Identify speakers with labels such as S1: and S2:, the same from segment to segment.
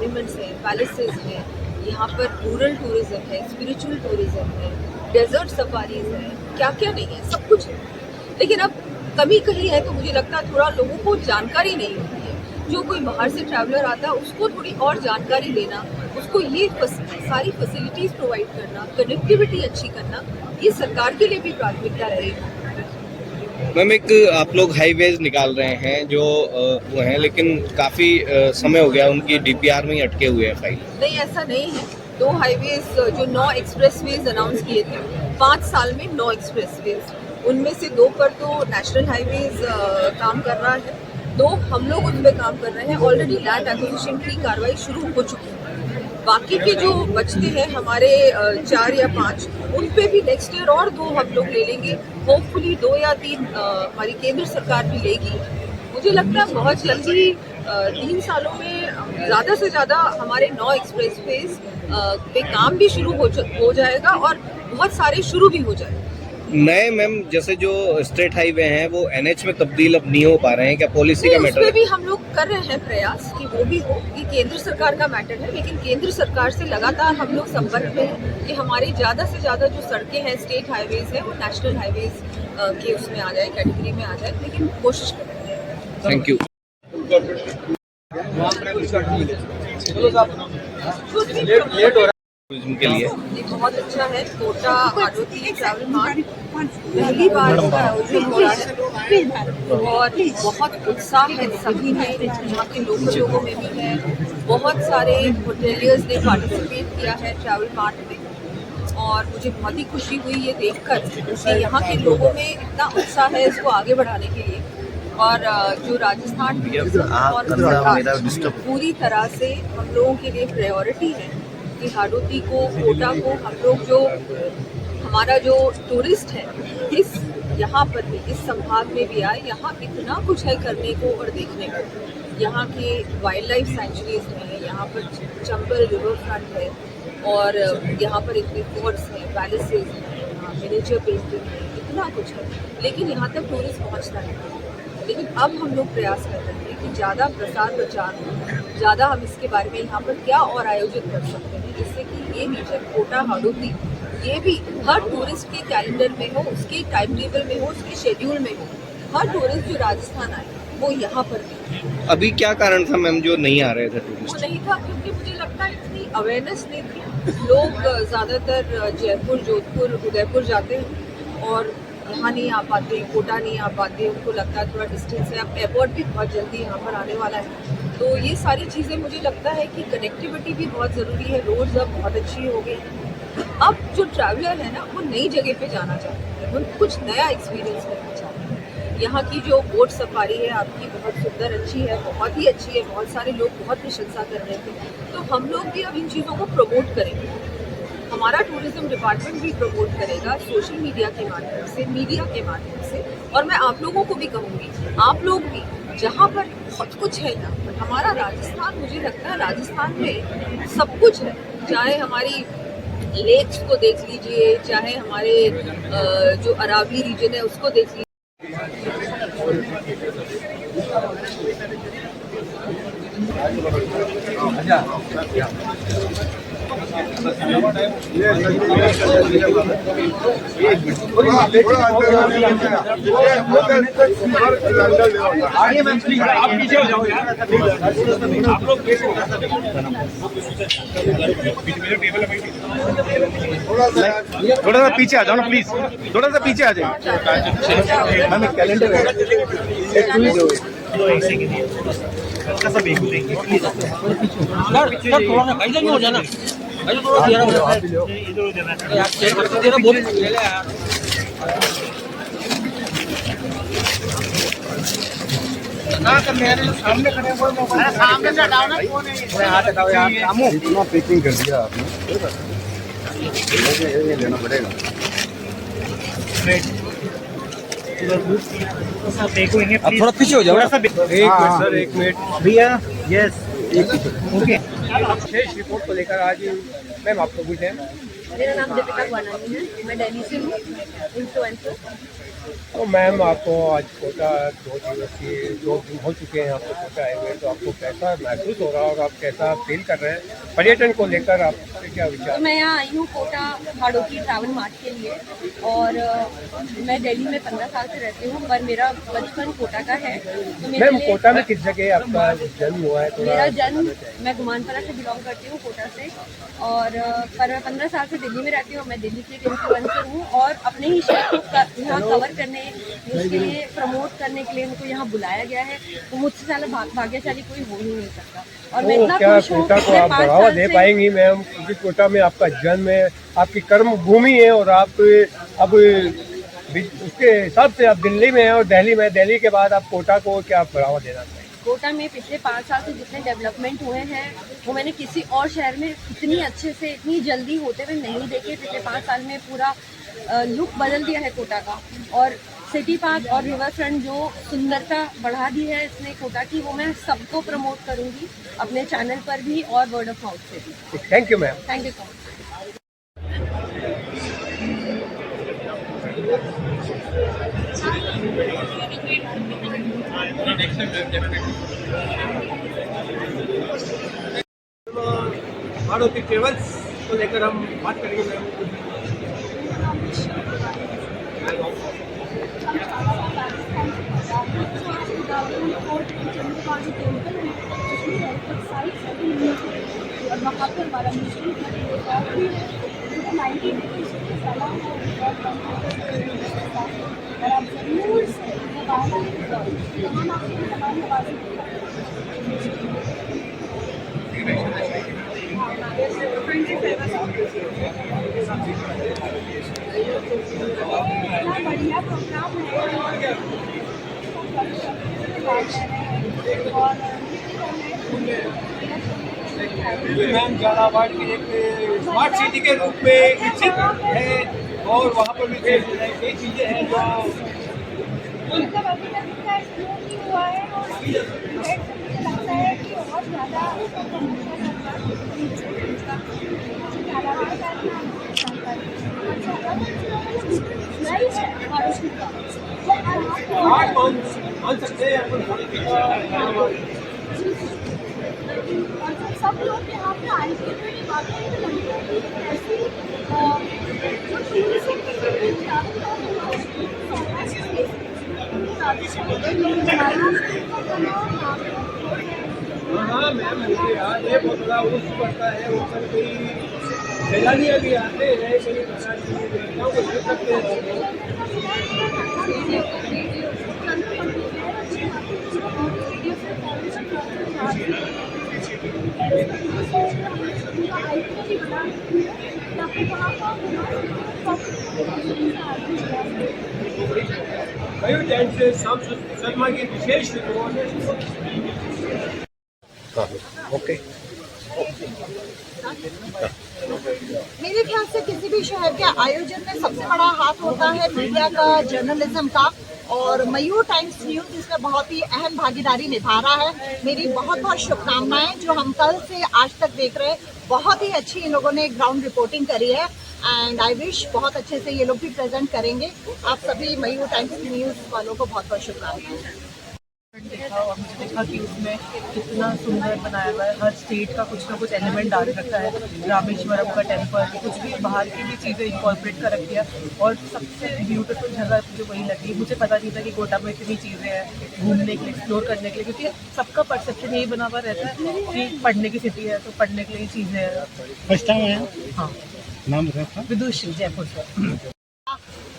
S1: Monuments हैं, palaces हैं, यहाँ पर रूरल टूरिज्म है, स्पिरिचुअल टूरिज्म है, डेजर्ट सफारीज है, क्या क्या नहीं है, सब कुछ है। लेकिन अब कमी कहीं है तो मुझे लगता है थोड़ा लोगों को जानकारी नहीं होती है। जो कोई बाहर से ट्रैवलर आता है उसको थोड़ी और जानकारी देना, उसको ये सारी फैसिलिटीज़ प्रोवाइड करना, कनेक्टिविटी अच्छी करना, ये सरकार के लिए भी प्राथमिकता रहेगी।
S2: मैम, एक आप लोग हाईवेज निकाल रहे हैं जो वो हैं, लेकिन काफ़ी समय हो गया उनकी डीपीआर में ही अटके हुए हैं फाइल।
S1: नहीं, ऐसा नहीं है। 2 हाईवेज जो 9 एक्सप्रेसवेज अनाउंस किए थे 5 साल में 9 एक्सप्रेसवेज, उनमें से 2 पर तो नेशनल हाईवेज काम कर रहा है, 2 हम लोग उन पर काम कर रहे हैं। ऑलरेडी लैंड एक्विजिशन की कार्रवाई शुरू हो चुकी है। बाकी के जो बचते हैं हमारे 4 या 5, उन पे भी नेक्स्ट ईयर और 2 हम लोग ले लेंगे। होपफुली 2 या 3 हमारी केंद्र सरकार भी लेगी। मुझे लगता है बहुत जल्दी 3 सालों में ज़्यादा से ज़्यादा हमारे 9 एक्सप्रेसवेज पे काम भी शुरू हो जाएगा और बहुत सारे शुरू भी हो जाएंगे।
S2: नए मैम, जैसे जो स्टेट हाईवे हैं वो एनएच में तब्दील अब नहीं हो पा रहे हैं, क्या पॉलिसी का मैटर है?
S1: उस पे भी हम लोग कर रहे हैं प्रयास कि वो भी हो। ये केंद्र सरकार का मैटर है, लेकिन केंद्र सरकार से लगातार हम लोग संपर्क में हैं कि हमारी ज़्यादा से ज़्यादा जो सड़कें हैं, स्टेट हाईवेज है, वो नेशनल हाईवेज के उसमें आ जाए, कैटेगरी में आ जाए, लेकिन कोशिश कर रहे हैं।
S2: Thank you. टूरिज्म के लिए
S1: ये बहुत अच्छा है। कोटा हाडोती ट्रैवल मार्ट पहली बार इसका आयोजन हो रहा है और बहुत उत्साह है सभी में, यहाँ के लोगों में भी है। बहुत सारे होटेलियर्स ने पार्टिसिपेट किया है ट्रैवल मार्ट में और मुझे बहुत ही खुशी हुई ये देखकर कि यहाँ के लोगों में इतना उत्साह है इसको आगे बढ़ाने के लिए। और जो राजस्थान और पूरी तरह से हम लोगों के लिए प्रायोरिटी है कि हाडोती को, कोटा को हम लोग जो हमारा जो टूरिस्ट है इस यहाँ पर भी, इस संभाग में भी आए। यहाँ इतना कुछ है करने को और देखने को। यहाँ के वाइल्ड लाइफ सेंचुरीज हैं, यहाँ पर चंबल रिवर फ्रंट है और यहाँ पर इतने फोर्ट्स हैं, पैलेसेस हैं, मिनिएचर पेंटिंग है, इतना कुछ है। लेकिन यहाँ तक टूरिस्ट पहुँचता है। लेकिन अब हम लोग प्रयास कर रहे हैं कि ज़्यादा प्रसार प्रचार हो, ज़्यादा हम इसके बारे में यहाँ पर क्या और आयोजित कर सकते हैं जिससे कि ये रीजन कोटा हाडोती ये भी हर टूरिस्ट के कैलेंडर में हो, उसके टाइम टेबल में हो, उसके शेड्यूल में हो। हर टूरिस्ट जो राजस्थान आए वो यहाँ पर भी।
S2: अभी क्या कारण था मैम जो नहीं आ रहे थे टूरिस्ट?
S1: वो नहीं था क्योंकि मुझे लगता है इतनी अवेयरनेस नहीं थी। लोग ज़्यादातर जयपुर, जोधपुर, उदयपुर जाते हैं और यहाँ नहीं आ पाते, कोटा नहीं आ पाते। उनको लगता है थोड़ा डिस्टेंस है। अब एयरपोर्ट भी बहुत जल्दी यहाँ पर आने वाला है, तो ये सारी चीज़ें मुझे लगता है कि कनेक्टिविटी भी बहुत ज़रूरी है। रोड्स अब बहुत अच्छी हो गई हैं। अब जो ट्रैवलर है ना वो नई जगह पे जाना चाहते हैं, वो कुछ नया एक्सपीरियंस करना चाहते हैं। यहाँ की जो बोट सफारी है आपकी बहुत सुंदर, अच्छी है, बहुत ही अच्छी है। बहुत सारे लोग बहुत प्रशंसा कर रहे थे, तो हम लोग भी अब इन चीज़ों को प्रमोट करेंगे। हमारा टूरिज्म डिपार्टमेंट भी प्रमोट करेगा सोशल मीडिया के माध्यम से, मीडिया के माध्यम से। और मैं आप लोगों को भी कहूँगी, आप लोग भी जहाँ पर बहुत कुछ है यहाँ पर, हमारा राजस्थान, मुझे लगता है राजस्थान में सब कुछ है। चाहे हमारी लेक्स को देख लीजिए, चाहे हमारे जो अरावली रीजन है उसको देख लीजिए।
S3: थोड़ा सा पीछे आ जाओ ना प्लीज, थोड़ा सा पीछे आ जाए। मैम कैलेंडर है, हल्का सा बेग देंगे प्लीज। सर थोड़ा ना भाई नहीं हो जाना, भाई थोड़ा देना हो जाए, इधर देना यार, चेक करके देना बहुत ले ले यार। ना कर मेरे सामने खड़े हो, मोबाइल सामने से हटाओ ना, फोन है ये हाथ हटाओ यार। कामो इतना पैकिंग कर दिया आपने, ये लेना पड़ेगा। आप थोड़ा पीछे हो जाओ। एक मिनट सर, एक मिनट भैया। यस
S4: विशेष रिपोर्ट को लेकर आज मैम आप लोग हैं।
S1: मेरा नाम दीपिका वानानी है, मैं दिल्ली से हूँ, इन्फ्लुएंसर।
S4: तो मैम आपको आज कोटा 2 दिन हो चुके हैं आपको कोटा आए हुए, तो आपको कैसा महसूस हो रहा है और आप कैसा फील कर रहे हैं पर्यटन को लेकर, आपके क्या विचार?
S1: तो मैं यहाँ आई हूँ कोटा हाड़ोती ट्रैवल मार्ट के लिए, और मैं दिल्ली में 15 साल से रहती हूँ, पर मेरा बचपन कोटा का है। तो मेरे
S4: मैम
S1: लिए
S4: कोटा में किस जगह आपका जन्म हुआ है?
S1: मेरा जन्म, मैं गुमानपरा से बिलोंग करती हूँ, कोटा से, और पर मैं 15 साल से दिल्ली में रहती हूँ। मैं दिल्ली की एक इन्फ्लुएंसर हूँ और अपने ही शहर को यहाँ कवर करने, उसके लिए प्रमोट करने के लिए मुझे यहाँ बुलाया गया है। तो मुझसे ज़्यादा भाग्यशाली कोई हो ही नहीं सकता। और मैं इतना
S4: क्या
S1: खुश हूँ,
S4: कोटा को
S1: मैं
S4: आप
S1: 5
S4: बढ़ावा
S1: साल
S4: दे
S1: से
S4: पाएंगी मैम, क्योंकि कोटा में आपका जन्म है, आपकी कर्म भूमि है, और आप अब उसके हिसाब से आप दिल्ली में हैं और दिल्ली के बाद आप कोटा को क्या बढ़ावा देना चाहिए?
S1: कोटा में पिछले 5 साल से जितने डेवलपमेंट हुए हैं वो मैंने किसी और शहर में इतनी अच्छे से, इतनी जल्दी होते हुए नहीं देखे। पिछले 5 साल में पूरा लुक बदल दिया है कोटा का, और सिटी पार्क और रिवर फ्रंट जो सुंदरता बढ़ा दी है इसने कोटा की, वो मैं सबको प्रमोट करूंगी अपने चैनल पर भी और वर्ड ऑफ माउथ से भी।
S4: Thank you ma'am.
S1: Thank you so much.
S4: Hadoti travels को लेकर हम बात करेंगे मैम।
S5: और वहाँ पर हमारा मिशन भी है, 90 में फैला हुआ और आप जरूर से तमाम आपके तमाम बढ़िया प्रोग्राम है और
S4: मैम झालावाड़ की एक स्मार्ट सिटी के रूप में विकसित है, और वहाँ पर भी कई चीज़ें हैं जो
S5: मतलब अभी तक इसका एक्सप्लोर नहीं हुआ है, और मुझे लगता है कि और ज़्यादा
S4: मान सकते हैं
S5: और जब सब लोग यहाँ पे आएंगे तो ये वाकई में लगेगा कि ऐसी जो टूरिज्म की
S4: हाँ मैम, मुझे याद है बहुत बड़ा उर्स पड़ता है, उस पर कई सैलानी भी आते हैं, कई देवताओं को देख सकते हैं। मयूर जैन से शाम शर्मा की विशेष रिपोर्ट। ओके।
S6: मेरे ख्याल से किसी भी शहर के आयोजन में सबसे बड़ा हाथ होता है मीडिया का, जर्नलिज्म का, और मयूर टाइम्स न्यूज़ इसमें बहुत ही अहम भागीदारी निभा रहा है। मेरी बहुत बहुत शुभकामनाएं। जो हम कल से आज तक देख रहे हैं, बहुत ही अच्छी इन लोगों ने ग्राउंड रिपोर्टिंग करी है, एंड आई विश बहुत अच्छे से ये लोग भी प्रेजेंट करेंगे। आप सभी मयूर टाइम्स न्यूज़ वालों को बहुत बहुत शुभकामनाएं।
S7: देखा और मुझे देखा कि उसमें कितना सुंदर बनाया हुआ है, हर स्टेट का कुछ ना कुछ एलिमेंट डाल रखा है। रामेश्वरम का टेम्पल, कुछ भी बाहर की भी चीज़ें इंकॉर्पोरेट कर रखी है, और सबसे ब्यूटीफुल जगह मुझे वही लगी। मुझे पता नहीं था कि कोटा में इतनी चीज़ें हैं घूमने के लिए, एक्सप्लोर करने के लिए, क्योंकि सबका परसेप्शन यही बना हुआ रहता है कि पढ़ने की सिटी है तो पढ़ने के लिए चीज़ें हैं।
S3: फर्स्ट टाइम आया?
S7: हाँ,
S3: नाम बताया?
S7: विदुषी, जयपुर से।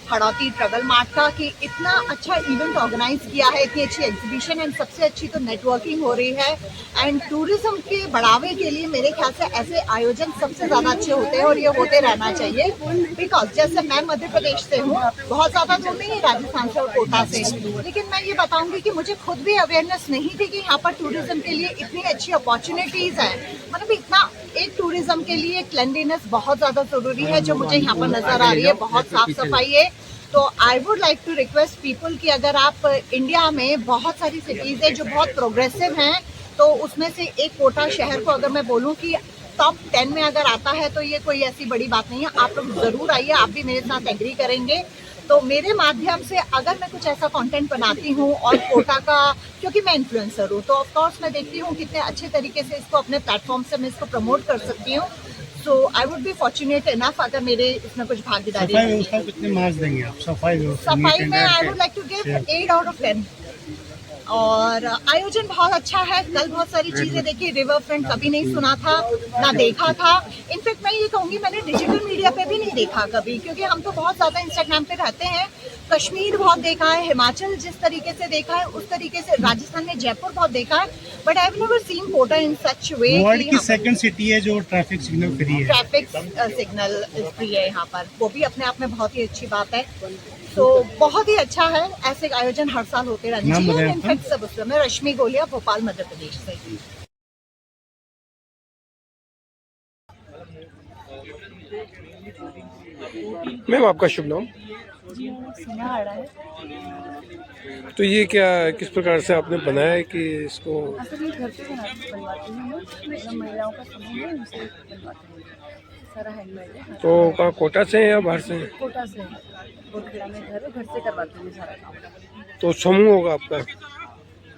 S6: हाड़ौती ट्रैवल मार्ट का कि इतना अच्छा इवेंट ऑर्गेनाइज किया है, इतनी अच्छी एग्जीबिशन, एंड सबसे अच्छी तो नेटवर्किंग हो रही है। एंड टूरिज्म के बढ़ावे के लिए मेरे ख्याल से ऐसे आयोजन सबसे ज़्यादा अच्छे होते हैं, और ये होते रहना चाहिए। बिकॉज जैसे मैं मध्य प्रदेश से हूँ, बहुत ज़्यादा दूर नहीं, राजस्थान से और कोटा से, लेकिन मैं ये बताऊँगी कि मुझे खुद भी अवेयरनेस नहीं थी कि यहाँ पर टूरिज्म के लिए इतनी अच्छी अपॉर्चुनिटीज़ हैं। मतलब इतना एक टूरिज्म के लिए क्लेanलीनेस बहुत ज़्यादा ज़रूरी है, जो मुझे यहाँ पर नज़र आ रही है। बहुत साफ सफाई है। तो I would like to request people कि अगर आप इंडिया में बहुत सारी सिटीज़ है जो बहुत प्रोग्रेसिव हैं, तो उसमें से एक कोटा शहर को अगर मैं बोलूँ कि टॉप 10 में अगर आता है तो ये कोई ऐसी बड़ी बात नहीं है। आप लोग ज़रूर आइए, आप भी मेरे साथ एग्री करेंगे। तो मेरे माध्यम से अगर मैं कुछ ऐसा कंटेंट बनाती हूँ और कोटा का, क्योंकि मैं इन्फ्लुएंसर हूँ, तो ऑफ कोर्स मैं देखती हूँ कितने अच्छे तरीके से इसको अपने प्लेटफॉर्म से मैं इसको प्रमोट कर सकती हूँ। So I would be fortunate enough अगर मेरे इसमें कुछ भागीदारी।
S3: सफाई व्यवस्था कितने मार्क्स देंगे आप? सफाई
S6: में I would like to give 8 out of 10। और आयोजन बहुत अच्छा है। कल बहुत सारी चीजें देखी, रिवर फ्रंट कभी नहीं सुना था ना देखा था। इनफैक्ट मैं ये कहूँगी मैंने डिजिटल मीडिया पे भी नहीं देखा कभी, क्योंकि हम तो बहुत ज़्यादा इंस्टाग्राम पे रहते हैं। कश्मीर बहुत देखा है, हिमाचल जिस तरीके से देखा है उस तरीके से, राजस्थान में जयपुर बहुत देखा है, but I have never seen Kota in such way.
S3: World की सेकंड सिटी है जो ट्रैफिक सिग्नल फ्री है।
S6: ट्रैफिक सिग्नल फ्री है यहाँ पर, वो भी अपने आप में बहुत ही अच्छी बात है। तो बहुत ही अच्छा है। ऐसे आयोजन हर साल होते रहने चाहिए। इनफैक्ट सब उसमें मैं रश्मि गोलिया, भोपाल, मध्य प्रदेश से।
S4: मैम आपका शुभ नाम? तो ये क्या किस प्रकार से आपने बनाया है कि इसको?
S8: असल में घर पे बनवाती हूँ मैं, मतलब महिलाओं का समूह है उनसे बनवाती हूँ, सारा हैंडमेड है।
S4: तो कहाँ कोटा से हैं या बाहर से हैं?
S8: कोटा से है, कोटखेड़ा में घर है, घर से करवाती हूँ सारा काम।
S4: तो समूह होगा आपका?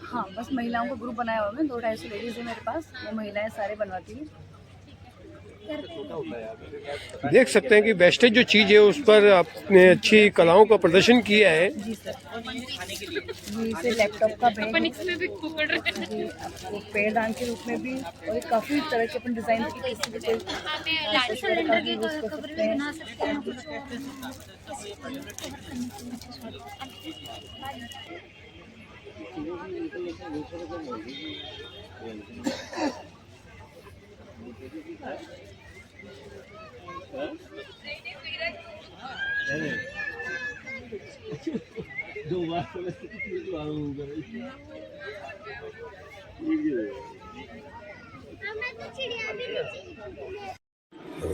S8: हाँ, बस महिलाओं का ग्रुप बनाया हुआ है, 200-250 लेडीज़ है मेरे पास, वो महिलाएं सारे बनवाती हूँ।
S4: देख सकते हैं कि वेस्टेज जो चीज़ है उस पर आपने अच्छी कलाओं का प्रदर्शन किया है।
S8: जी सर, जी इसे लैपटॉप का बैग जी, आपको पैरदान के रूप में भी, और काफ़ी तरह के अपन डिज़ाइन की किसी भी कोई का भी यूज़ कर सकते हैं।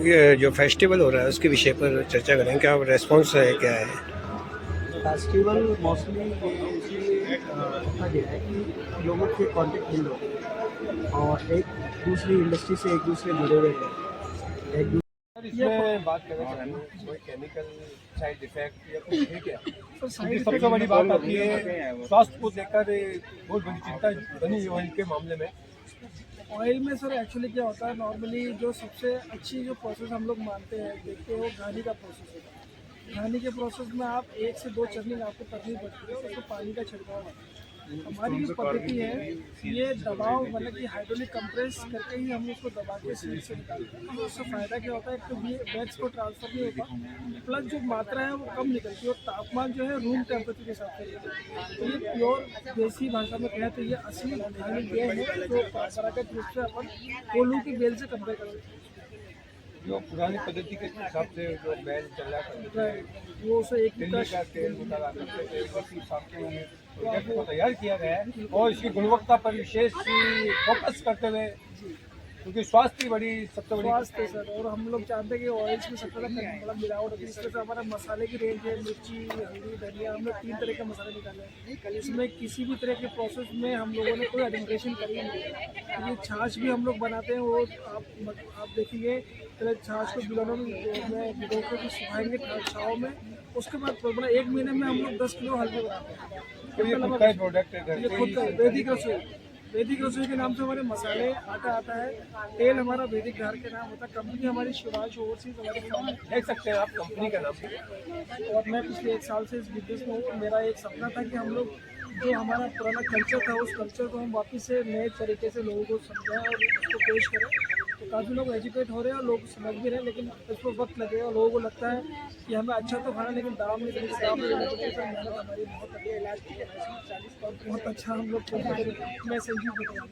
S4: ये जो फेस्टिवल हो रहा है उसके विषय पर चर्चा करें, क्या रेस्पॉन्स है, क्या है?
S9: फेस्टिवल मोस्टली इसीलिए रखा गया है कि लोगों के कॉन्टेक्ट मिल रहे और एक दूसरी इंडस्ट्री से एक दूसरे जुड़े हुए हैं। एक
S4: इसमें बात करें कोई केमिकल साइड इफेक्ट या कुछ है क्या? सबसे बड़ी बात आती है स्वास्थ्य को लेकर बहुत बड़ी चिंता बनी है ऑयल के मामले में।
S10: ऑयल में सर एक्चुअली क्या होता है, नॉर्मली जो सबसे अच्छी जो प्रोसेस हम लोग मानते हैं, देखते हैं वो घानी का प्रोसेस है। घानी के प्रोसेस में आप 1 से 2 चर्निंग आपको करनी पड़ती है, उसको पानी का छिड़काव है। हमारी जो पद्धति है ये दबाव, मतलब कि हाइड्रोलिक कंप्रेस करके ही हम उसको दबा के सीट से निकालते हैं। तो उससे फ़ायदा क्या होता है, एक तो बैग्स को ट्रांसफर नहीं होता, प्लस जो मात्रा है वो कम निकलती है और तापमान जो है रूम टेम्परेचर के हिसाब से रहता है। तो ये प्योर देसी भाषा में कहें तो ये असली घानी ये है जो परंपरागत रूप से अपन कोल्हू की बेल से कंपेयर करते हैं।
S4: जो पुरानी पद्धति के हिसाब से जो बैल चला करते थे
S10: वो उसे एक
S4: का तेल निकाला करते थे, उसी हिसाब से प्रोजेक्ट को तैयार किया गया है और इसकी गुणवत्ता पर विशेष फोकस करते हुए, क्योंकि स्वास्थ्य की बड़ी सबसे बड़ी
S10: स्वास्थ्य है सर। और हम लोग जानते हैं कि ऑयल्स में सबसे ज़्यादा मतलब मिलावट होती है। इस तरह से हमारा मसाले की रेंज है, मिर्ची, हल्दी, धनिया, हम लोग 3 तरह के मसाले निकाले हैं। इसमें किसी भी तरह के प्रोसेस में हम लोगों ने कोई एडल्ट्रेशन करी नहीं है। ये छाछ भी हम लोग बनाते हैं, वो आप देखेंगे पहले छाछ को बिलोनों में भिगो के भी सुखाएंगे छाँव में, उसके बाद 1 महीने में हम लोग 10 किलो हल्दी बनाते हैं।
S4: तो ये खुद का ही प्रोडक्ट है,
S10: ये खुद का वैदिक रसोई, वैदिक रसोई के नाम से हमारे मसाले आता है। तेल हमारा वैदिक धार के नाम होता है। कंपनी हमारी शिवाज ओवरसीज हमारी
S4: देख सकते हैं आप कंपनी का नाम।
S10: और मैं पिछले 1 साल से इस बिजनेस में हूँ। मेरा एक सपना था कि हम लोग जो हमारा पुराना कल्चर था उस कल्चर को हम वापस से नए तरीके से लोगों को समझाएं और उसको पेश करें। तो काफ़ी लोग एजुकेट हो रहे हैं और लोग समझ भी रहे हैं, लेकिन इसको वक्त लगेगा। लोगों को लगता है कि हमें अच्छा तो खाना, लेकिन दाम नहीं देने दाम नहीं देने की मेहनत हमारी बहुत लगी है। इलाज की बहुत अच्छा हम लोग मैं संजीव पटियाल।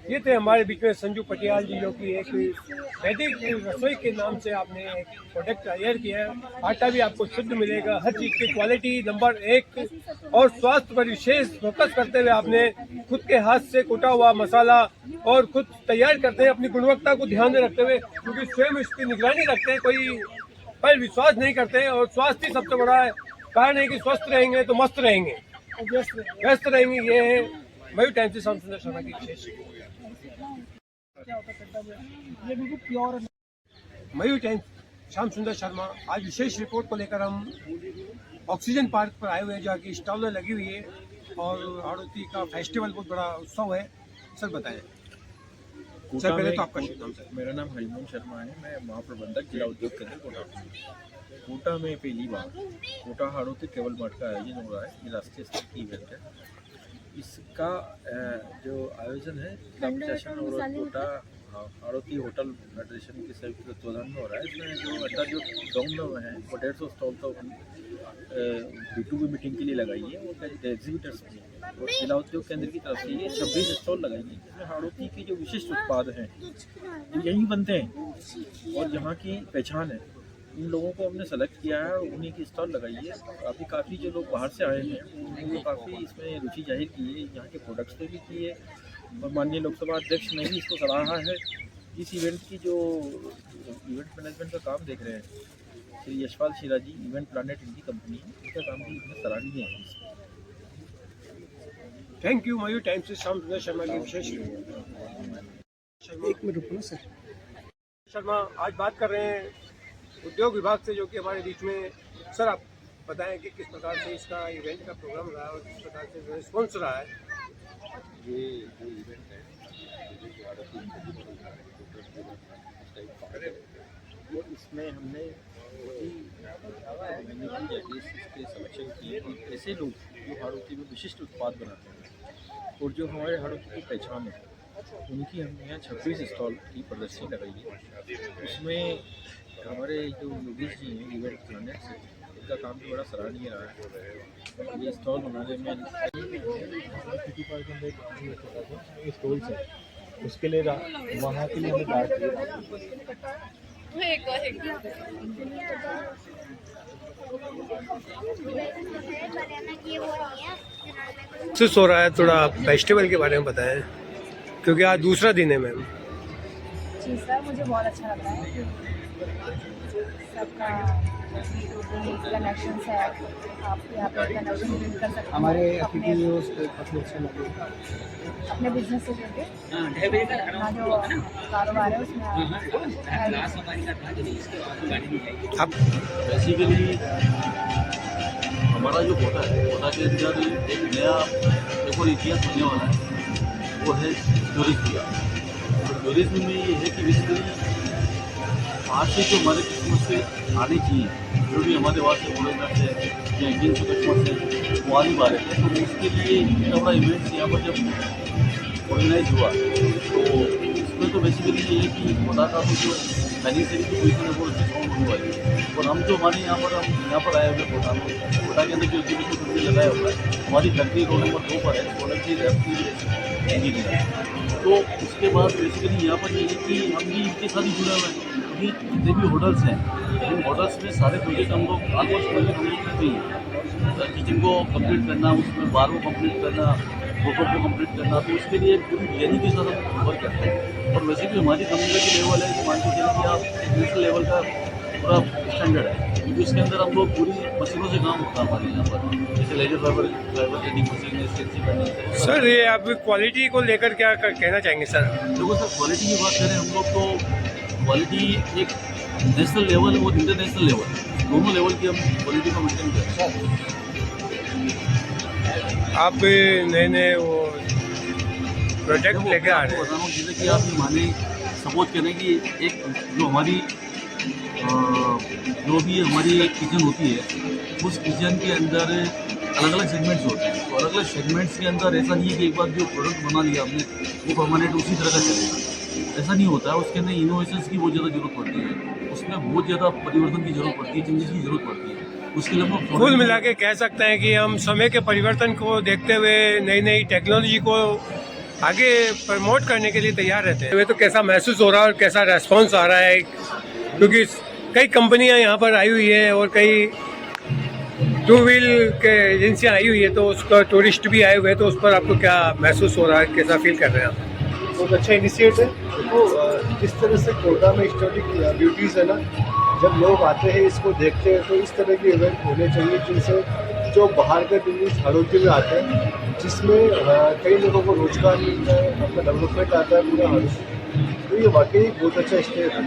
S4: ये थे हमारे बीच में संजू पटियाल जी, जो कि एक वैदिक रसोई के नाम से आपने एक प्रोडक्ट तैयार किया है। आटा भी आपको शुद्ध मिलेगा, हर चीज़ की क्वालिटी नंबर 1 और स्वास्थ्य पर विशेष फोकस करते हुए आपने खुद के हाथ से कुटा हुआ मसाला और खुद तैयार करते हैं अपनी गुणवत्ता को ध्यान में रखते हुए, क्योंकि स्वयं इसकी निगरानी रखते हैं, कोई पर विश्वास नहीं करते हैं। और स्वास्थ्य ही सबसे बड़ा कारण है कि स्वस्थ रहेंगे तो मस्त रहेंगे, व्यस्त रहेंगे। ये है मयूर टाइम्स से सुंदर शर्मा की विशेष
S10: क्या होता है कट्टा में, ये बिल्कुल प्योर है।
S4: मयूर टाइम्स श्याम सुंदर शर्मा आज विशेष रिपोर्ट को लेकर हम ऑक्सीजन पार्क पर आए हुए हैं, जहाँ की स्टॉल लगी हुई है और हाड़ौती का फेस्टिवल बहुत बड़ा उत्सव है। सर बताएं। सर पहले तो आपका शुभ नाम सर।
S11: मेरा नाम हरिमोहन शर्मा है, मैं महाप्रबंधक जिला उद्योग केंद्र कोटा हूँ। कोटा में पहली बार कोटा हाड़ौती केवल मार्ट का आयोजन हो रहा है। ये राष्ट्रीय स्तर की इवेंट है। इसका जो आयोजन है सेशन और कोटा हाड़ौती होटल फेडरेशन के संयुक्त तत्वाधान में हो रहा है। इसमें जो अड्डा जो गाँव में है वो 150 स्टॉल तो B2B मीटिंग के लिए लगाई है और एग्जीबिटर्स भी हैं और जिला उद्योग केंद्र की तरफ से ये 26 स्टॉल लगाएंगे, जिसमें हाड़ौती के जो विशिष्ट उत्पाद हैं ये यहीं बनते हैं और यहाँ की पहचान है। इन लोगों को हमने सेलेक्ट किया है और उन्हीं की स्टॉल लगाई है। काफ़ी जो लोग बाहर से आए हैं उन्होंने काफ़ी इसमें रुचि जाहिर की है, यहाँ के प्रोडक्ट्स पे भी की है और माननीय लोकसभा अध्यक्ष ने भी इसको सराहा है। इस इवेंट की जो इवेंट मैनेजमेंट का काम देख रहे हैं श्री यशपाल शिराजी, इवेंट प्लानेट इनकी कंपनी है, इसका काम भी इसमें सराहनीय है।
S4: थैंक यू मयूर टाइम्स से श्याम सुंदर शर्मा की विशेष
S9: एक मिनट रुको ना सर।
S4: शर्मा आज बात कर रहे हैं उद्योग विभाग से, जो कि हमारे बीच में। सर आप बताएं कि किस प्रकार से इसका इवेंट का प्रोग्राम रहा है और किस प्रकार से रिस्पॉन्स रहा है।
S11: ये जो इवेंट है और इसमें हमने इसके सलेक्शन किए कि ऐसे लोग जो हाड़ौती में विशिष्ट उत्पाद बनाते हैं और जो हमारे हाड़ौती की पहचान है उनकी हमने यहाँ 26 स्टॉल की प्रदर्शनी लगाई है। उसमें हमारे जो योगेश जी हैं इवेंट प्लानेट से, इनका काम भी बड़ा सराहनीय रहा है। ये स्टॉल बनाने में
S9: स्टॉल्स है, उसके लिए वहाँ के लिए
S4: महसूस हो रहा है, थोड़ा फेस्टिवल के बारे में बताएं क्योंकि आज दूसरा दिन है मैम।
S8: जी सर, मुझे बहुत अच्छा लग रहा है कि सबका कनेक्शन है। आप यहाँ पर कनेक्शन बिल्ड कर सकते हैं
S9: हमारे
S8: अपने बिजनेस से जुड़े अपना जो कारोबार है उसमें
S4: आप
S12: बेसिकली हमारा जो कोटा है, कोटा के अंदर एक नया देखो इतिहास बनने वाला है, वो है टूरिज्म का। टूरिज्म में ये है कि बेसिकली आज से जो हमारे कस्टमर से आने चाहिए, जो भी हमारे वहाँ से फोटोग्राफ है या इंडियन से कस्टमर से वो आ नहीं पा रहे थे, तो उसके लिए इतना बड़ा इवेंट्स यहाँ पर जब ऑर्गेनाइज हुआ तो इसमें तो बेसिकली ये है कि कोटा का तो जो मैन्युफैक्चरिंग की पोजीशन है वो अच्छी साउंड होने वाली है। और हम जो हमारे यहाँ पर आए हुए कोटा में, कोटा के अंदर जो एग्जीबिशन कंपनी लगाया हुआ है हमारी फैक्ट्री रोड नंबर 2 पर है, सोलंकी रैप्टी इंजीनियर। तो उसके बाद बेसिकली यहाँ पर ये है कि हम भी इनके साथ ही जुड़े हुए हैं, क्योंकि जितने भी होटल्स हैं इन होटल्स में सारे प्रोजेक्ट हम लोग ऑलमोस्ट प्रोजेक्ट हम लोग करते हैं। किचन को कंप्लीट करना, उसमें बार को कंप्लीट करना, होटल को कंप्लीट करना, तो उसके लिए पूरी प्लानिंग के साथ हम वर्क करते हैं। और वैसे भी हमारी कंपनी का जो लेवल है मान के चलिए कि आप नेशनल लेवल का पूरा स्टैंडर्ड है, क्योंकि उसके अंदर हम लोग पूरी मशीनों से काम होता है हमारे यहाँ पर, जैसे laser fibre trading machine, CNC panel.
S4: Sir ये आप क्वालिटी को लेकर क्या कहना चाहेंगे सर?
S12: देखो सर, क्वालिटी की बात करें हम लोग तो क्वालिटी एक नेशनल लेवल और इंटरनेशनल लेवल दोनों लेवल की हम क्वालिटी को मेंटेन करते हैं।
S4: आप नए वो प्रोजेक्ट लेकर आ रहे हैं।
S12: बता रहा हूँ जैसे कि आप माने सपोज करें कि एक जो हमारी जो भी हमारी एक किचन होती है उस किचन के अंदर अलग अलग सेगमेंट्स होते हैं। तो अलग अलग सेगमेंट्स के अंदर ऐसा नहीं है कि एक बार जो प्रोडक्ट बना लिया आपने वो परमानेंट उसी तरह का चलेगा, ऐसा नहीं होता है। उसके अंदर इनोवेशंस की बहुत ज़्यादा जरूरत पड़ती है, उसमें बहुत ज़्यादा परिवर्तन की जरूरत पड़ती है, चेंजेस की जरूरत पड़ती है। उसके लिए हम
S4: कुल मिला के कह सकते हैं कि हम समय के परिवर्तन को देखते हुए नई नई टेक्नोलॉजी को आगे प्रमोट करने के लिए तैयार रहते हैं। तो कैसा महसूस हो रहा है और कैसा रेस्पॉन्स आ रहा है, क्योंकि कई कंपनियां यहाँ पर आई हुई है और कई टू व्हील के एजेंसियाँ आई हुई है, तो उसका टूरिस्ट भी आए हुए हैं, तो उस पर आपको क्या महसूस हो रहा है, कैसा फील कर रहे हैं आप?
S9: बहुत अच्छा इनिशिएटिव है। देखो जिस तरह से कोटा में हिस्टोरिक ब्यूटीज़ है ना, जब लोग आते हैं इसको देखते हैं तो इस तरह के इवेंट होने चाहिए जिनसे
S3: जो बाहर के टूरिस्ट हड़ौती में आते हैं, जिसमें कई लोगों को रोजगार मिलता है, अपना डेवलपमेंट आता है पूरा हड़ौती। तो ये वाकई बहुत अच्छा स्टेप है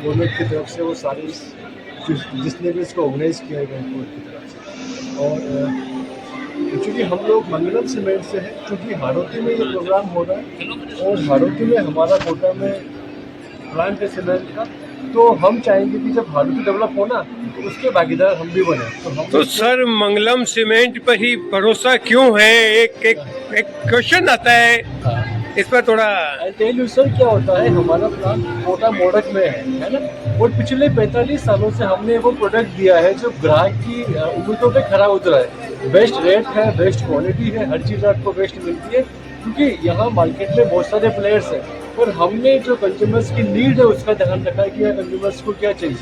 S3: गवर्नमेंट की तरफ से, वो सारी जिसने भी इसको ऑर्गेनाइज किया है गवर्नमेंट की तरफ से। और चूँकि हम लोग मंगलम सीमेंट से हैं, चूँकि हड़ौती में ये प्रोग्राम हो रहा है और हड़ौती में हमारा कोटा में प्लांट है सीमेंट का, तो हम चाहेंगे कि जब हड़ौती डेवलप हो ना तो उसके भागीदार हम भी बने।
S4: तो सर मंगलम सीमेंट पर ही भरोसा क्यों है? एक क्वेश्चन आता है, इस पर थोड़ा
S3: टेल यू सर क्या होता है। हमारा प्लांट कोटा मोडक में है ना, और पिछले 45 सालों से हमने वो प्रोडक्ट दिया है जो ग्राहक की उम्मीदों पे खरा उतरा है। बेस्ट रेट है, बेस्ट क्वालिटी है, हर चीज़ आपको बेस्ट मिलती है, क्योंकि यहाँ मार्केट में बहुत सारे प्लेयर्स हैं, पर हमने जो कंज्यूमर्स की नीड है उसका ध्यान रखा है कि कंज्यूमर्स को क्या चाहिए।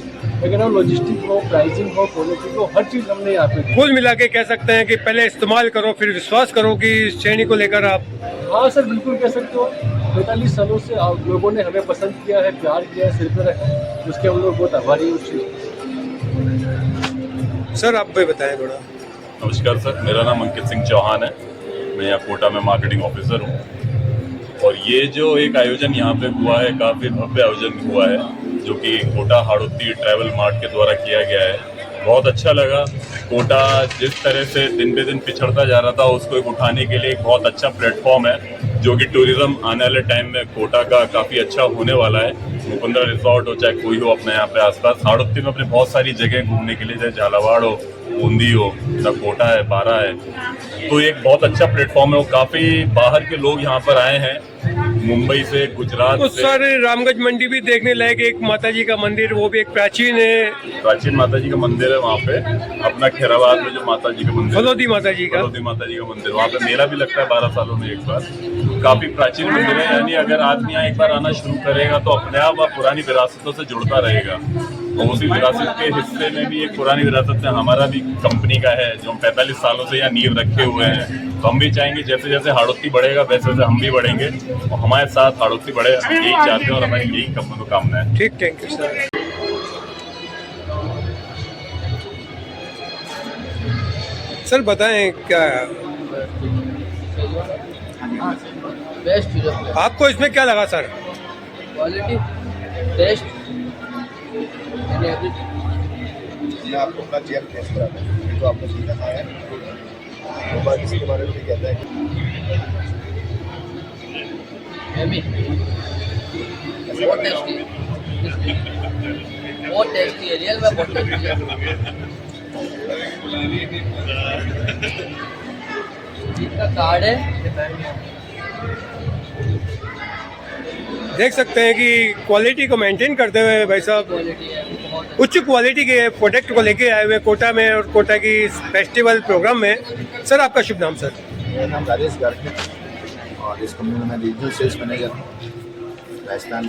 S3: अगर हम लॉजिस्टिक हो, प्राइसिंग हो, क्वालिटी हो, हर चीज़ हमने यहाँ पे।
S4: कुल मिला के कह सकते हैं कि पहले इस्तेमाल करो फिर विश्वास करो कि इस श्रेणी को लेकर आप।
S3: हाँ सर, बिल्कुल कह सकते हो। 45 सालों से आप लोगों ने हमें पसंद किया है, प्यार किया है, सिर पर रखा है, उसके हम लोग बहुत आभारी हैं उस चीज़।
S4: सर आप भी बताएं थोड़ा।
S13: नमस्कार सर, मेरा नाम अंकित सिंह चौहान है, मैं यहाँ कोटा में मार्केटिंग ऑफिसर हूँ। और ये जो एक आयोजन यहाँ पे हुआ है, काफ़ी भव्य आयोजन हुआ है, जो कि कोटा हाड़ौती ट्रैवल मार्ट के द्वारा किया गया है। बहुत अच्छा लगा। कोटा जिस तरह से दिन पे दिन पिछड़ता जा रहा था, उसको एक उठाने के लिए एक बहुत अच्छा प्लेटफॉर्म है, जो कि टूरिज़्म आने वाले टाइम में कोटा का काफ़ी अच्छा होने वाला है। मुकुंदरा रिसोर्ट हो, चाहे कोई हो अपने यहाँ पे आसपास, हाड़ौती में अपने बहुत सारी जगह घूमने के लिए, चाहे झालावाड़ हो, बूंदी हो, कोटा है, बारा है, तो एक बहुत अच्छा प्लेटफॉर्म है। वो काफ़ी बाहर के लोग यहाँ पर आए हैं, मुंबई से, गुजरात
S4: तो
S13: से।
S4: सर रामगंज मंडी भी देखने लायक एक माताजी का मंदिर, वो भी एक प्राचीन है,
S13: प्राचीन माताजी का मंदिर है वहाँ पे। अपना खैराबाद में जो माताजी का मंदिर,
S4: फलोदी माताजी का
S13: मंदिर, वहाँ पे मेला भी लगता है 12 सालों में एक बार। काफ़ी प्राचीन मंदिर है, यानी अगर आदमी यहाँ एक बार आना शुरू करेगा तो अपने आप वह पुरानी विरासतों से जुड़ता रहेगा। और उसी विरासत के हिस्से में भी एक पुरानी विरासत है, हमारा भी कंपनी का है, जो हम 45 सालों से यहाँ नींव रखे हुए हैं। तो हम भी चाहेंगे जैसे जैसे हाड़ौती बढ़ेगा वैसे वैसे हम भी बढ़ेंगे, और हमारे साथ हाड़ौती बढ़े, हम यही चाहते हैं और हमारी यही मनोकामना है।
S4: ठीक, थैंक यू सर। सर बताएं क्या
S14: बेस्ट
S4: आपको इसमें क्या लगा सर?
S14: क्वालिटी, टेस्ट,
S3: मैं आपको अपना चेयर टेस्ट कराता हूँ, तो आपने सीधा खाया है, तो बात इसके बारे में कहता है
S14: बहुत टेस्टी, बहुत टेस्टी है, रियल में बहुत टेस्टी है। जिसका कार्ड है
S4: देख सकते हैं कि क्वालिटी को मेंटेन करते हुए भाई साहब उच्च क्वालिटी के प्रोडक्ट को लेके आए हुए कोटा में, और कोटा की फेस्टिवल प्रोग्राम में। सर आपका शुभ नाम? सर
S3: मेरा नाम राजेश गर्ग है और इस कंपनी में मैं रीजनल सेल्स मैनेजर हूँ राजस्थान।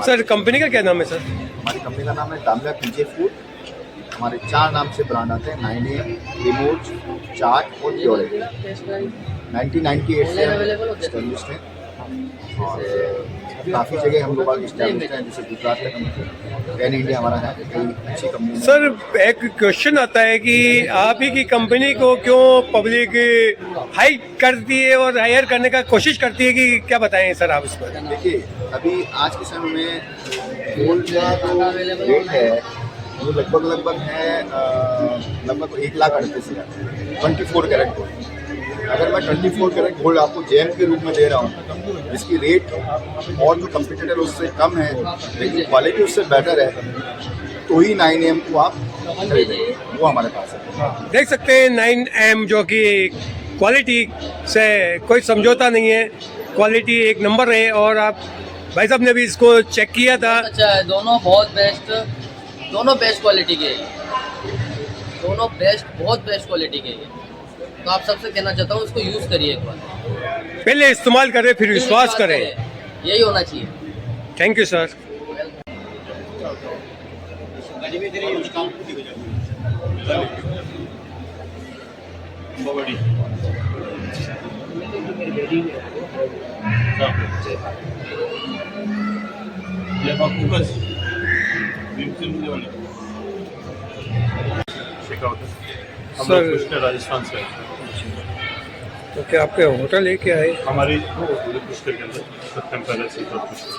S4: सर कंपनी का क्या नाम है? सर
S3: हमारी कंपनी का नाम है दामला पीजे फूड। हमारे 4 नाम से ब्रांड आते हैं, 9AM, रिमोट, चाट और प्योर। 1998 से एस्टेब्लिश्ड है और काफ़ी जगह हम लोग एस्टेब्लिश्ड हैं, जैसे गुजरात का कंपनी, पैन इंडिया हमारा है, कई अच्छी कंपनी।
S4: सर एक क्वेश्चन आता है कि आप ही की कंपनी को क्यों पब्लिक हाइक करती है और हायर करने का कोशिश करती है, कि क्या बताएं सर आप इस पर?
S3: देखिए, अभी आज के समय में गोल्ड का जो रेट है वो लगभग है लगभग 1,38,000 24 कैरेट गोल्ड। अगर मैं 24 कैरेट गोल्ड आपको जेम के रूप में दे रहा हूँ, जिसकी रेट और जो कंपटीटर उससे कम है लेकिन क्वालिटी उससे बेटर है, तो ही 9AM को आप खरीदेंगे, वो हमारे पास है।
S4: देख सकते हैं 9M जो कि क्वालिटी से कोई समझौता नहीं है, क्वालिटी एक नंबर है। और आप भाई साहब ने भी इसको चेक किया था।
S14: अच्छा है, दोनों बहुत बेस्ट, दोनों बेस्ट क्वालिटी के हैं, दोनों बेस्ट, बहुत बेस्ट क्वालिटी के हैं। तो आप सबसे कहना चाहता हूँ इसको यूज़ करिए एक बार,
S4: पहले इस्तेमाल करें फिर विश्वास करें,
S14: यही होना चाहिए।
S4: Thank you sir.
S15: टेकआउट है। हम
S4: सर-
S15: लोग पुष्कर राजस्थान से हैं।
S4: तो क्या आपके होटल है क्या है?
S15: हमारी पुष्कर के अंदर सत्यम पैलेस पुष्कर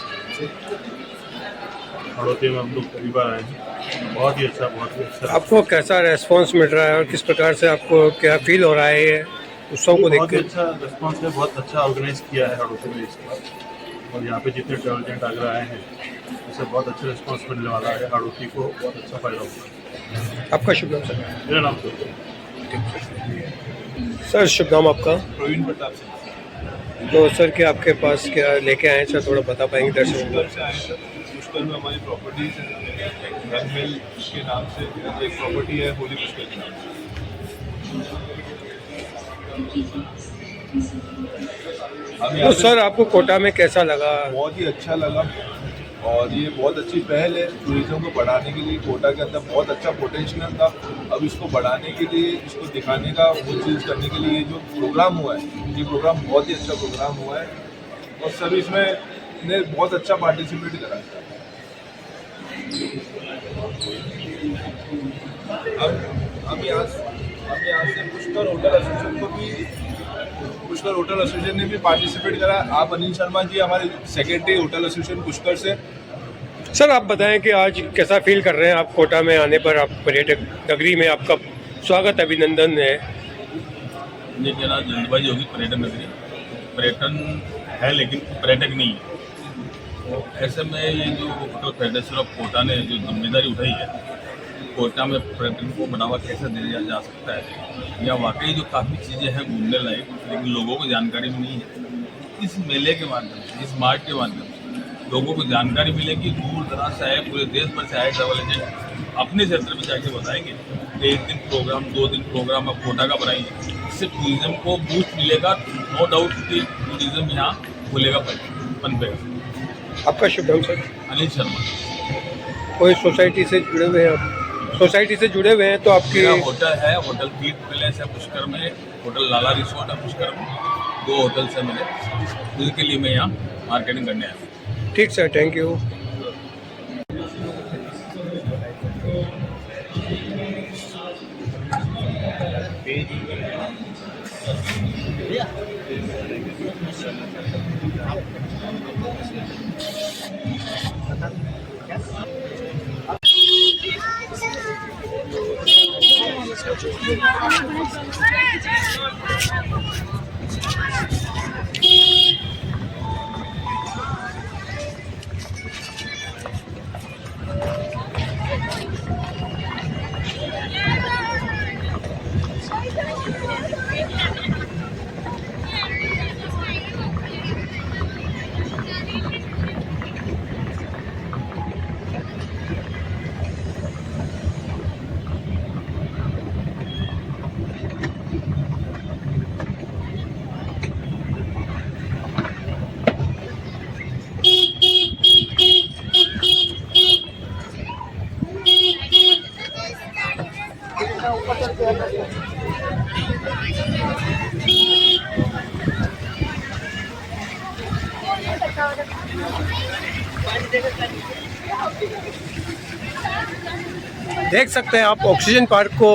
S15: हड़ौती में हम लोग पहली बार आए हैं। बहुत ही अच्छा, बहुत ही अच्छा।
S4: आपको कैसा रेस्पॉन्स मिल रहा है और किस प्रकार से आपको क्या फील हो रहा है ये उत्सव को देख
S15: बहुत ही
S4: के?
S15: अच्छा रिस्पॉन्स है, बहुत अच्छा ऑर्गेनाइज किया है हड़ौती में इसका। और यहाँ पे जितने ट्रैवल एजेंट आगरा आए हैं उससे बहुत अच्छा रिस्पॉन्स मिलने वाला है। हड़ौती को बहुत अच्छा फायदा होगा।
S4: आपका शुभ नाम सर?
S15: मेरा नाम
S4: सर शुभ नाम आपका?
S16: प्रवीण प्रताप सिंह
S4: तो सर क्या आपके पास क्या लेके आए हैं सर, थोड़ा बता पाएंगे दर्शकों
S16: पुष्कर से आए सर। पुष्कर में हमारी प्रॉपर्टीज है, रनमेल के नाम से एक प्रॉपर्टी है होली पुष्कर के नाम से।
S4: तो सर आपको कोटा में कैसा लगा?
S16: बहुत ही अच्छा लगा और ये बहुत अच्छी पहल है टूरिज्म को बढ़ाने के लिए। कोटा के अंदर बहुत अच्छा पोटेंशियल था, अब इसको बढ़ाने के लिए, इसको दिखाने का, वो चीज़ करने के लिए जो प्रोग्राम हुआ है, ये प्रोग्राम बहुत ही अच्छा प्रोग्राम हुआ है और सब इसमें ने बहुत अच्छा पार्टिसिपेट करा है। हम यहाँ से पुष्कर होटल एसोसिएशन को भी, पुष्कर होटल एसोसिएशन ने भी पार्टिसिपेट करा। आप अनिल शर्मा जी हमारे सेक्रेटरी होटल एसोसिएशन पुष्कर से।
S4: सर आप बताएं कि आज कैसा फील कर रहे हैं आप कोटा में आने पर? आप पर्यटक नगरी में आपका स्वागत, अभिनंदन है।
S13: ये कहना जल्दबाजी होगी, पर्यटन नगरी पर्यटन है लेकिन पर्यटक नहीं है। तो ऐसे में ये जो होटल फेडरेशन ऑफ कोटा ने जो जिम्मेदारी उठाई है, कोटा में पर्यटन को बढ़ावा कैसे दिया जा सकता है, या वाकई जो काफ़ी चीज़ें हैं घूमने लायक लेकिन लोगों को जानकारी में नहीं है। इस मेले के माध्यम से, इस मार्ट के माध्यम से लोगों को जानकारी मिलेगी। दूर दराज से आए, पूरे देश भर से आए ट्रैवल एजेंट अपने क्षेत्र में जाके बताएंगे। 1 दिन प्रोग्राम, 2 दिन प्रोग्राम अब कोटा का बनाएंगे, इससे टूरिज्म को बूस्ट मिलेगा। नो डाउट कि टूरिज्म यहाँ खुलेगा, पनपेगा।
S4: आपका शुभ नाम सर?
S13: अनिल शर्मा।
S4: कोई सोसाइटी से जुड़े हुए हैं आप? सोसाइटी से जुड़े हुए हैं तो आपकी?
S13: मेरा होटल है, होटल तीर्थ पैलेस है पुष्कर में, होटल लाला रिसोर्ट है पुष्कर में। 2 होटल्स हैं मेरे, जिसके लिए मैं यहाँ मार्केटिंग करने आया हूँ।
S4: ठीक सर, थैंक यू। देख सकते हैं आप ऑक्सीजन पार्क को।